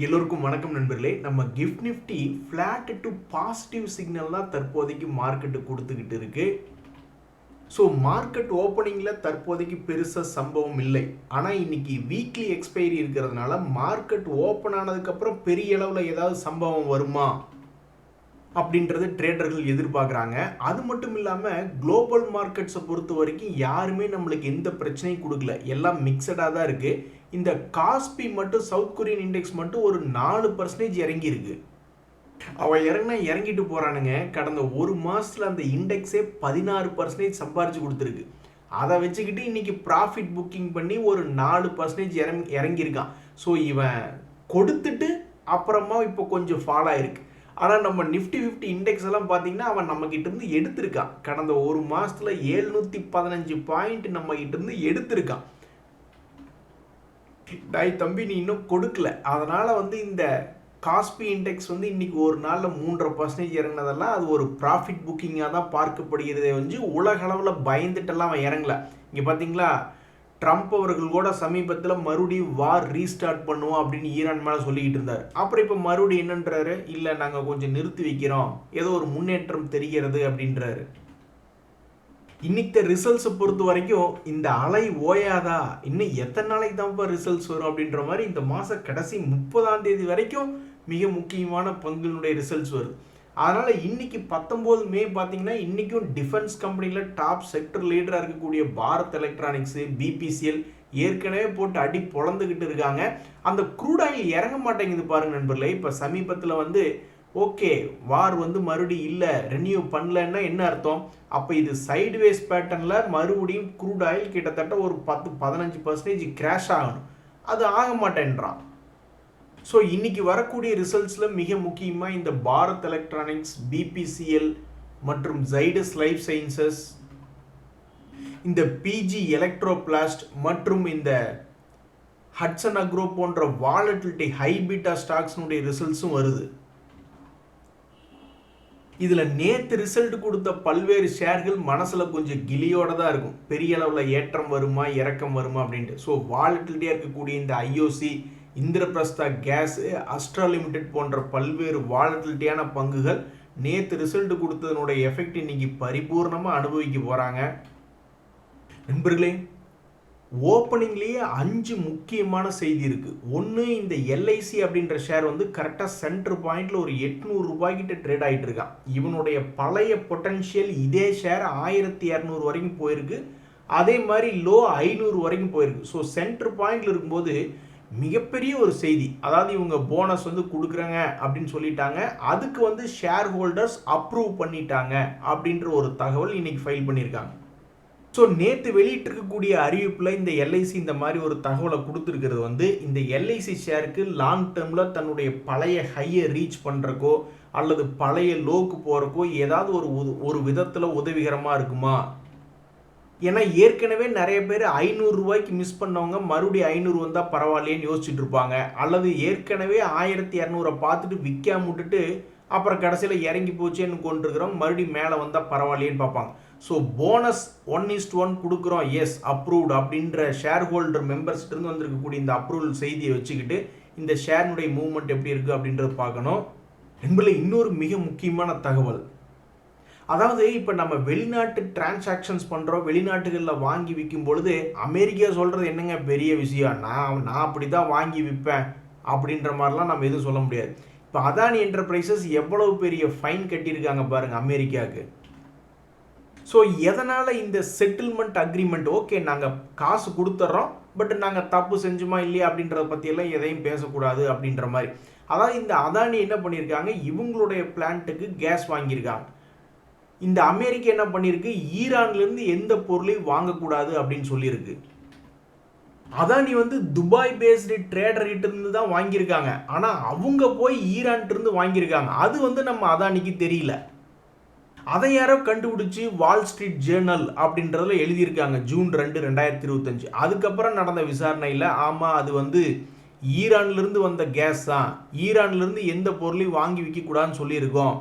எல்லோருக்கும் வணக்கம் நண்பர்களே. நம்ம gift Nifty flat to positive signal தான் தற்போதைக்கு மார்க்கெட்டு கொடுத்துக்கிட்டு இருக்கு. ஸோ மார்க்கெட் ஓப்பனிங்கில் தற்போதைக்கு பெருசாக சம்பவம் இல்லை. ஆனால் இன்னைக்கு வீக்லி எக்ஸ்பைரி இருக்கிறதுனால மார்க்கெட் ஓப்பன் ஆனதுக்கப்புறம் பெரிய அளவில் ஏதாவது சம்பவம் வருமா அப்படின்றது ட்ரேடர்கள் எதிர்பார்க்குறாங்க. அது மட்டும் இல்லாமல் குளோபல் மார்க்கெட்ஸை பொறுத்த வரைக்கும் யாருமே நம்மளுக்கு எந்த பிரச்சனையும் கொடுக்கல, எல்லாம் மிக்சடாக தான் இருக்குது. இந்த காஸ்பி மட்டும் சவுத் கொரியன் இண்டெக்ஸ் மட்டும் ஒரு 4% இறங்கியிருக்கு. அவன் இறங்கிட்டு போகிறானுங்க. கடந்த ஒரு மாதத்தில் அந்த இண்டெக்ஸே 16% சம்பாரிச்சு கொடுத்துருக்கு. அதை வச்சுக்கிட்டு இன்னைக்கு ப்ராஃபிட் புக்கிங் பண்ணி ஒரு 4% இறங்கியிருக்கான். ஸோ இவன் கொடுத்துட்டு அப்புறமா இப்போ கொஞ்சம் ஃபால் ஆயிருக்கு. ஆனால் நம்ம நிஃப்டி 50 இண்டெக்ஸ் எல்லாம் பார்த்தீங்கன்னா அவன் நம்மக்கிட்ட இருந்து எடுத்திருக்கான். கடந்த ஒரு மாதத்தில் 715 பாயிண்ட் நம்மக்கிட்ட இருந்து எடுத்திருக்கான். தம்பி நீ இன்னும் கொடுக்கல. அதனால் இந்த காஸ்பி இண்டெக்ஸ் இன்னைக்கு ஒரு நாளில் 3.5% இறங்கினதெல்லாம் அது ஒரு ப்ராஃபிட் புக்கிங்காக தான் பார்க்கப்படுகிறதே உலக அளவில் பயந்துட்டெல்லாம் அவன் இறங்கல. இங்கே பார்த்தீங்களா, ட்ரம்ப் அவர்கள் கூட சமீபத்தில் மறுபடியும் வார் ரீஸ்டார்ட் பண்ணுவோம் அப்படின்னு ஈரான் மேலே சொல்லிக்கிட்டு இருந்தார். அப்புறம் இப்போ மறுபடியும் என்னன்றாரு, இல்லை நாங்கள் கொஞ்சம் நிறுத்தி வைக்கிறோம், ஏதோ ஒரு முன்னேற்றம் தெரிகிறது அப்படின்றாரு. இன்னைக்கு ரிசல்ட்ஸை பொறுத்த வரைக்கும் இந்த அலை ஓயாதா, இன்னும் எத்தனை நாளைக்கு தான் ரிசல்ட்ஸ் வரும் அப்படின்ற மாதிரி இந்த மாதம் கடைசி 30ஆம் தேதி வரைக்கும் மிக முக்கியமான பங்குகளுடைய ரிசல்ட்ஸ் வருது. அதனால் இன்னைக்கு 19 மே பார்த்தீங்கன்னா இன்றைக்கும் டிஃபென்ஸ் கம்பெனியில் டாப் செக்டர் லீடராக இருக்கக்கூடிய பாரத் எலக்ட்ரானிக்ஸு, பிபிசிஎல் ஏற்கனவே போட்டு அடி பொழந்துக்கிட்டு இருக்காங்க. அந்த க்ரூட் ஆயில் இறங்க மாட்டேங்குது பாருங்க நண்பர்களே. இப்போ சமீபத்தில் ஓகே வார் மறுபடியும் இல்லை, ரெனியூ பண்ணலன்னா என்ன அர்த்தம்? அப்போ இது சைட்வேஸ் பேட்டர்னில் மறுபடியும் க்ரூட் ஆயில் கிட்டத்தட்ட ஒரு 10-15% கிராஷ் ஆகணும். அது ஆக மாட்டேன்றான். ஸோ இன்னைக்கு வரக்கூடிய ரிசல்ட்ஸில் மிக முக்கியமாக இந்த பாரத் எலக்ட்ரானிக்ஸ், பிபிசிஎல் மற்றும் ஜைடஸ் லைஃப் சயின்சஸ், இந்த பிஜி எலக்ட்ரோபிளாஸ்ட் மற்றும் இந்த ஹட்சன் அக்ரோ போன்ற வாலட்டிலிட்டி ஹை பீட்டா ஸ்டாக்ஸ்னுடைய ரிசல்ட்ஸும் வருது. இதில் நேற்று ரிசல்ட் கொடுத்த பல்வேறு ஷேர்கள் மனசில் கொஞ்சம் கிளியோட தான் இருக்கும். பெரிய அளவில் ஏற்றம் வருமா இறக்கம் வருமா அப்படின்ட்டு. ஸோ வாலட்டிலிட்டியாக இருக்கக்கூடிய இந்த IOC, Indraprastha gas, Astra limited போன்ற பல்வேறு வாலட்டிலிட்டியான பங்குகள் நேற்று ரிசல்ட் கொடுத்ததனுடைய எஃபெக்ட் இன்னைக்கு பரிபூர்ணமாக அனுபவிக்க போகிறாங்க. நண்பர்களே, ஓப்பனிங்லேயே 5 முக்கியமான செய்தி இருக்குது. ஒன்று, இந்த எல்ஐசி அப்படின்ற ஷேர் கரெக்டாக சென்டர் பாயிண்டில் ஒரு 800 ரூபாய்கிட்ட ட்ரேட் ஆகிட்டு இருக்கான். இவனுடைய பழைய பொட்டன்ஷியல் இதே ஷேர் 1200 வரைக்கும் போயிருக்கு. அதே மாதிரி லோ 500 வரைக்கும் போயிருக்கு. ஸோ சென்டர் பாயிண்டில் இருக்கும்போது மிகப்பெரிய ஒரு செய்தி, அதாவது இவங்க போனஸ் கொடுக்குறாங்க அப்படின்னு சொல்லிட்டாங்க. அதுக்கு ஷேர் ஹோல்டர்ஸ் அப்ரூவ் பண்ணிட்டாங்க அப்படின்ற ஒரு தகவல் இன்னைக்கு ஃபைல் பண்ணியிருக்காங்க. ஸோ நேற்று வெளியிட்டிருக்கக்கூடிய அறிவிப்பில் இந்த எல்ஐசி இந்த மாதிரி ஒரு தகவலை கொடுத்துருக்கிறது இந்த எல்ஐசி ஷேருக்கு லாங் டேர்மில் தன்னுடைய பழைய ஹையை ரீச் பண்ணுறக்கோ அல்லது பழைய லோக்கு போகிறக்கோ ஏதாவது ஒரு விதத்தில் உதவிகரமாக இருக்குமா? ஏன்னா ஏற்கனவே நிறைய பேர் 500 ரூபாய்க்கு மிஸ் பண்ணவங்க மறுபடியும் 500 வந்தால் பரவாயில்லையேன்னு யோசிச்சுட்டு இருப்பாங்க. அல்லது ஏற்கனவே 1200 பார்த்துட்டு விற்காம விட்டுட்டு அப்புறம் கடைசியில் இறங்கி போச்சேன்னு கொண்டிருக்கிறோம், மறுபடியும் மேலே வந்தால் பரவாயில்லையேன்னு பார்ப்பாங்க. ஸோ போனஸ் 1:1 கொடுக்குறோம், எஸ் அப்ரூவ்டு அப்படின்ற ஷேர் ஹோல்டர் மெம்பர்ஸ்கிட்ட வந்திருக்கக்கூடிய இந்த அப்ரூவல் செய்தியை வச்சுக்கிட்டு இந்த ஷேர்னுடைய மூவ்மெண்ட் எப்படி இருக்குது அப்படின்றது பார்க்கணும். என்பதில் இன்னொரு மிக முக்கியமான தகவல், அதாவது இப்போ நம்ம வெளிநாட்டு டிரான்சாக்ஷன்ஸ் பண்ணுறோம், வெளிநாட்டுகளில் வாங்கி விற்கும் பொழுது அமெரிக்கா சொல்கிறது என்னங்க பெரிய விஷயம், நான் அப்படி தான் வாங்கி விற்பேன் அப்படின்ற மாதிரிலாம் நம்ம எதுவும் சொல்ல முடியாது. இப்போ அதானி என்டர்பிரைசஸ் எவ்வளவு பெரிய ஃபைன் கட்டியிருக்காங்க பாருங்கள் அமெரிக்காவுக்கு. ஸோ எதனால் இந்த செட்டில்மெண்ட் அக்ரிமெண்ட், ஓகே நாங்கள் காசு கொடுத்துட்றோம், பட் நாங்கள் தப்பு செஞ்சுமா இல்லையா அப்படின்றத பற்றியெல்லாம் எதையும் பேசக்கூடாது அப்படின்ற மாதிரி. அதாவது இந்த அதானி என்ன பண்ணியிருக்காங்க, இவங்களுடைய பிளான்ட்டுக்கு கேஸ் வாங்கியிருக்காங்க. இந்த அமெரிக்கா என்ன பண்ணியிருக்கு, ஈரான்லேருந்து எந்த பொருளையும் வாங்கக்கூடாது அப்படின்னு சொல்லியிருக்கு. அதானி துபாய் பேஸ்டு ட்ரேடர்கிட்ட இருந்து தான் வாங்கியிருக்காங்க. ஆனால் அவங்க போய் ஈரான்ட்டு இருந்து வாங்கியிருக்காங்க. அது நம்ம அதானிக்கு தெரியல. அதை யாரோ கண்டுபிடிச்சி வால் ஸ்ட்ரீட் ஜேர்னல் அப்படின்றதுல எழுதியிருக்காங்க ஜூன் 2, 2025. அதுக்கப்புறம் நடந்த விசாரணையில் ஆமாம் அது ஈரான்லேருந்து வந்த கேஸ் தான், ஈரான்லேருந்து எந்த பொருளையும் வாங்கி விற்கக்கூடாதுன்னு சொல்லியிருக்கோம்.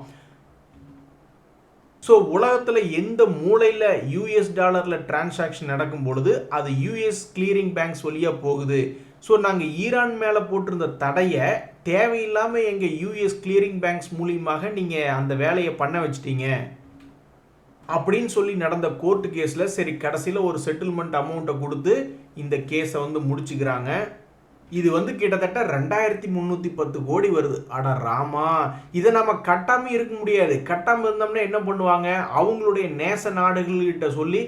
ஸோ உலகத்தில் எந்த மூலையில் யூஎஸ் டாலரில் டிரான்சாக்ஷன் நடக்கும் பொழுது அது யூஎஸ் கிளியரிங் பேங்க்ஸ் வழியாக போகுது. ஸோ நாங்கள் ஈரான் மேலே போட்டிருந்த தடையை தேவையில்லாமல் எங்கள் யூஎஸ் கிளியரிங் பேங்க்ஸ் மூலியமாக நீங்கள் அந்த வேலையை பண்ண வச்சிட்டீங்க அப்படின்னு சொல்லி நடந்த கோர்ட்டு கேஸில் சரி கடைசியில் ஒரு செட்டில்மெண்ட் அமௌண்ட்டை கொடுத்து இந்த கேஸை வந்து முடிச்சுக்கிறாங்க. இது வந்து கிட்டத்தட்ட 2310 கோடி வருது. அட ராமா, இதை நம்ம கட்டாமல் இருக்க முடியாது. கட்டாமல் இருந்தோம்னா என்ன பண்ணுவாங்க, அவங்களுடைய நேச நாடுகள்கிட்ட சொல்லி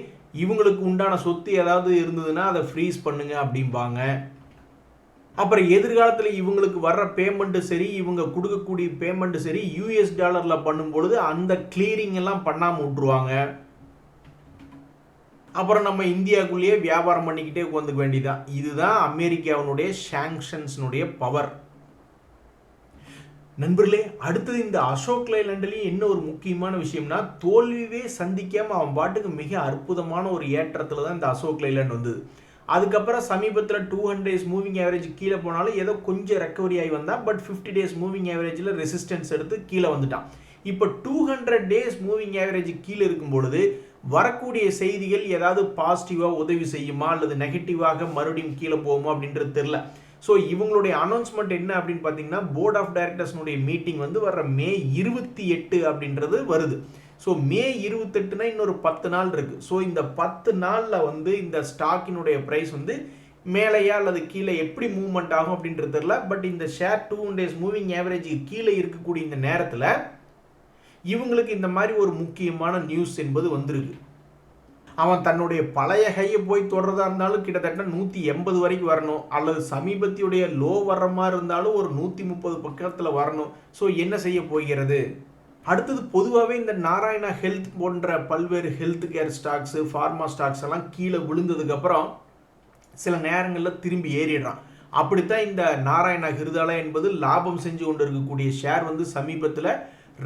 இவங்களுக்கு உண்டான சொத்து ஏதாவது இருந்ததுன்னா அதை ஃப்ரீஸ் பண்ணுங்க அப்படிம்பாங்க. அப்புறம் எதிர்காலத்தில் இவங்களுக்கு வர்ற பேமெண்ட்டு சரி, இவங்க கொடுக்கக்கூடிய பேமெண்ட்டு சரி, யூஎஸ் டாலரில் பண்ணும்பொழுது அந்த கிளியரிங் எல்லாம் பண்ணாமல் விட்டுருவாங்க. அப்புறம் நம்ம இந்தியாவுக்குள்ளேயே வியாபாரம் பண்ணிக்கிட்டே உட்காந்துக்க வேண்டியதான். இதுதான் அமெரிக்காவினுடைய சாங்ஷன்ஸ்னுடைய பவர். நண்பர்களே, அடுத்தது இந்த அசோக் லைலண்ட்லேயும் என்ன ஒரு முக்கியமான விஷயம்னா, தோல்வியே சந்திக்காமல் அவன் பாட்டுக்கு மிக அற்புதமான ஒரு ஏற்றத்தில் தான் இந்த அசோக் லைலண்ட் வந்தது. அதுக்கப்புறம் சமீபத்தில் 200 days மூவிங் ஆவரேஜ் கீழே போனாலும் ஏதோ கொஞ்சம் ரெக்கவரி ஆகி வந்தான். பட் 50 days மூவிங் ஆவரேஜில் ரெசிஸ்டன்ஸ் எடுத்து கீழே வந்துட்டான். இப்போ 200 days மூவிங் ஆவரேஜ் கீழே இருக்கும் பொழுது வரக்கூடிய செய்திகள் ஏதாவது பாசிட்டிவாக உதவி செய்யுமா அல்லது நெகட்டிவாக மறுபடியும் கீழே போகுமா அப்படின்றது தெரில. ஸோ இவங்களுடைய அனௌன்ஸ்மெண்ட் என்ன அப்படின்னு பார்த்தீங்கன்னா, போர்ட் ஆஃப் டைரக்டர்ஸ்னுடைய மீட்டிங் வந்து வர May 28 அப்படின்றது வருது. ஸோ May 28னா இன்னொரு 10 நாள் இருக்குது. ஸோ இந்த 10 நாளில் வந்து இந்த ஸ்டாக்கினுடைய ப்ரைஸ் வந்து மேலேயா அல்லது கீழே எப்படி மூவ்மெண்ட் ஆகும் அப்படின்றது தெரியல. பட் இந்த ஷேர் 200 days மூவிங் ஆவரேஜுக்கு கீழே இருக்கக்கூடிய இந்த நேரத்தில் இவங்களுக்கு இந்த மாதிரி ஒரு முக்கியமான நியூஸ் என்பது வந்திருக்கு. அவன் தன்னுடைய பழைய கையை போய் தொடர்றதா இருந்தாலும் கிட்டத்தட்ட 180 வரைக்கும் வரணும், அல்லது சமீபத்தியுடைய லோ வர்ற மாதிரி இருந்தாலும் ஒரு 130 பக்கத்தில் வரணும். ஸோ என்ன செய்ய போகிறது? அடுத்தது பொதுவாகவே இந்த நாராயணா ஹெல்த் போன்ற பல்வேறு health care stocks, pharma stocks எல்லாம் கீழே விழுந்ததுக்கப்புறம் சில நேரங்களில் திரும்பி ஏறிடுறான். அப்படித்தான் இந்த நாராயணா ஹிருதாலயா என்பது லாபம் செஞ்சு கொண்டு இருக்கக்கூடிய ஷேர் வந்து சமீபத்தில்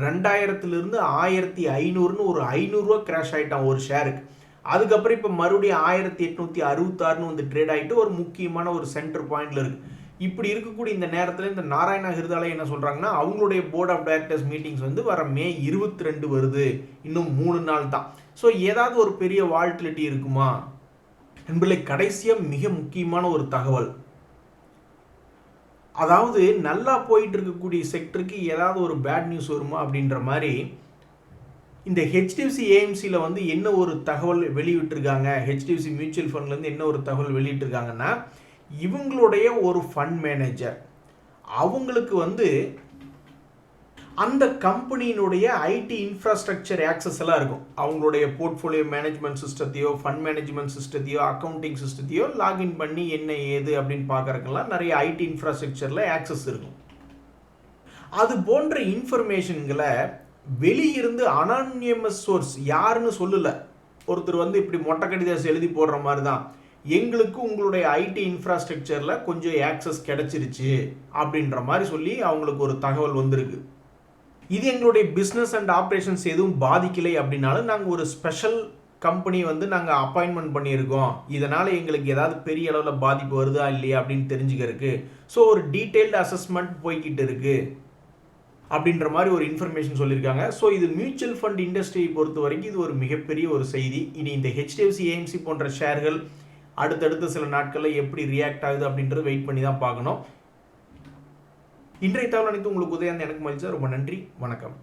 2000 1500ன்னு ஒரு 500 ரூபா கிராஷ் ஆகிட்டான் ஒரு ஷேருக்கு. அதுக்கப்புறம் இப்போ மறுபடியும் 1866 வந்து ட்ரேட் ஆகிட்டு ஒரு முக்கியமான ஒரு சென்டர் பாயிண்டில் இருக்குது. இப்படி இருக்கக்கூடிய இந்த நேரத்தில் இந்த நாராயணா ஹிருதாலயா என்ன சொல்கிறாங்கன்னா, அவங்களுடைய போர்ட் ஆஃப் டைரக்டர்ஸ் மீட்டிங்ஸ் வந்து வர May 22 வருது, இன்னும் 3 நாள் தான். ஸோ ஏதாவது ஒரு பெரிய வால்டிலிட்டி இருக்குமா என்பதை கடைசியாக மிக முக்கியமான ஒரு தகவல். அதாவது நல்லா போயிட்டு இருக்கக்கூடிய செக்டருக்கு ஏதாவது ஒரு பேட் நியூஸ் வருமா அப்படின்ற மாதிரி இந்த ஹெச்டிஎஃப்சி ஏஎம்சியில் வந்து என்ன ஒரு தகவல் வெளியிட்டிருக்காங்க, ஹெச்டிஎஃப்சி மியூச்சுவல் ஃபண்ட்லேருந்து என்ன ஒரு தகவல் வெளியிட்டிருக்காங்கன்னா, இவங்களுடைய ஒரு ஃபண்ட் மேனேஜர் அவங்களுக்கு வந்து அந்த கம்பெனியினுடைய ஐடி இன்ஃப்ராஸ்ட்ரக்சர் ஆக்சஸ் எல்லாம் இருக்கும். அவங்களுடைய போர்ட்ஃபோலியோ மேனேஜ்மெண்ட் சிஸ்டத்தையோ, ஃபண்ட் மேனேஜ்மெண்ட் சிஸ்டத்தையோ, அக்கௌண்டிங் சிஸ்டத்தையோ லாகின் பண்ணி என்ன ஏது அப்படின்னு பார்க்குறதுக்கெல்லாம் நிறைய ஐடி இன்ஃப்ராஸ்ட்ரக்சரில் ஆக்சஸ் இருக்கும். அது போன்ற இன்ஃபர்மேஷன்களை வெளியிருந்து அனானிமஸ் சோர்ஸ் யாருன்னு சொல்லலை, ஒருத்தர் வந்து இப்படி மொட்டை கடிதாசி எழுதி போடுற மாதிரி தான், எங்களுக்கு உங்களுடைய ஐடி இன்ஃப்ராஸ்ட்ரக்சரில் கொஞ்சம் ஆக்சஸ் கிடைச்சிருச்சு அப்படின்ற மாதிரி சொல்லி அவங்களுக்கு ஒரு தகவல் வந்திருக்கு. இது எங்களுடைய பிஸ்னஸ் அண்ட் ஆப்ரேஷன்ஸ் எதுவும் பாதிக்கலை அப்படின்னாலும் நாங்கள் ஒரு ஸ்பெஷல் கம்பெனி வந்து நாங்கள் அப்பாயின்மெண்ட் பண்ணியிருக்கோம், இதனால் எங்களுக்கு ஏதாவது பெரிய அளவில் பாதிப்பு வருதா இல்லையா அப்படின்னு தெரிஞ்சுக்கிறதுக்கு ஸோ ஒரு டீட்டெயில்டு அசஸ்மெண்ட் போய்கிட்டு இருக்குது அப்படின்ற மாதிரி ஒரு இன்ஃபர்மேஷன் சொல்லியிருக்காங்க. ஸோ இது மியூச்சுவல் ஃபண்ட் இண்டஸ்ட்ரியை பொறுத்த வரைக்கும் இது ஒரு மிகப்பெரிய ஒரு செய்தி. இனி இந்த ஹெச்டிஎஃப்சி ஏஎம்சி போன்ற ஷேர்கள் அடுத்தடுத்த சில நாட்களில் எப்படி ரியாக்ட் ஆகுது அப்படின்றது வெயிட் பண்ணி தான் பார்க்கணும். இன்றைய தகவல் அனைத்து உங்களுக்கு உதயம் எனக்கு மகிழ்ச்சி. ரொம்ப நன்றி, வணக்கம்.